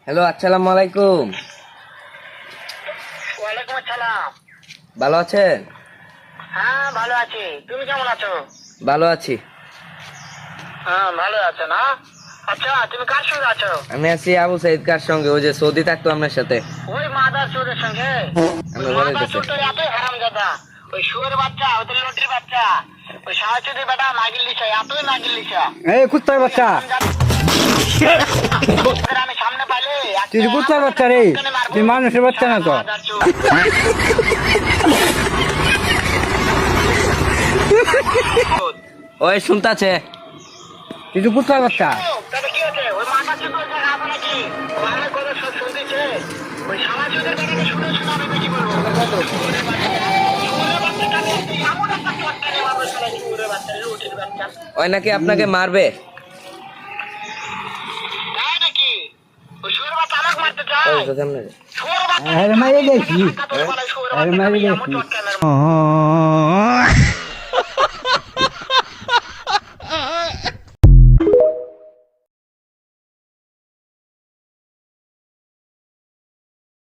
Hello, আসসালামু আলাইকুম। ওয়ালাইকুম আসসালাম। ভালো আছেন? হ্যাঁ ভালো আছি, তুমি কেমন আছো? ভালো আছি। হ্যাঁ ভালো আছো না? আচ্ছা তুমি কার সঙ্গে আছো? আমি আছি আবু সাইদ কার সঙ্গে, ওই যে সৌদি থাকতো আপনার সাথে। ওই মাদার চোরের সঙ্গে। ওই আমরা ঘরে মাদার গেছে। চোরটা এতই হারামজাদা, ওই শুয়োর বাচ্চা, ওদের লটির বাচ্চা, ওই সাহায্যের বেটা নাগিল লিসা, এতই নাগিল লিসা। এই কুত্তার বাচ্চা, ওদের আমি সামনে পাইলে তুই যে কুত্তার বাচ্চা রে, তুই মানুষের বাচ্চা না তো। মাদার চোর। ওই শুনতাছে। তুই যে কুত্তার বাচ্চা। তবে কি হয়েছে? ওই মাদার চোর ওই জায়গায় আছে নাকি? ও আমার কথা সব শুনতেছে। ওই সাহায্যের বেটাকে শুনে শুনে আমি বেশি বলবো। শুয়োরের বাচ্চাটা এমন একটা চটকা রে বাবা, শালা শুয়োরের বাচ্চা, লটির বাচ্চা। ওই নাকি আপনাকে মারবে। তাই নাকি? ওই শুয়োরের বাচ্চা আমাকে মারতে চায়? ওই তো সামনে। শুয়োরের বাচ্চা আরে মাইরে দেখি, টাকা তোর বলে শুয়োরের আরে বাচ্চা, মাইরে আমি এমন দেখি। চটকা মেরে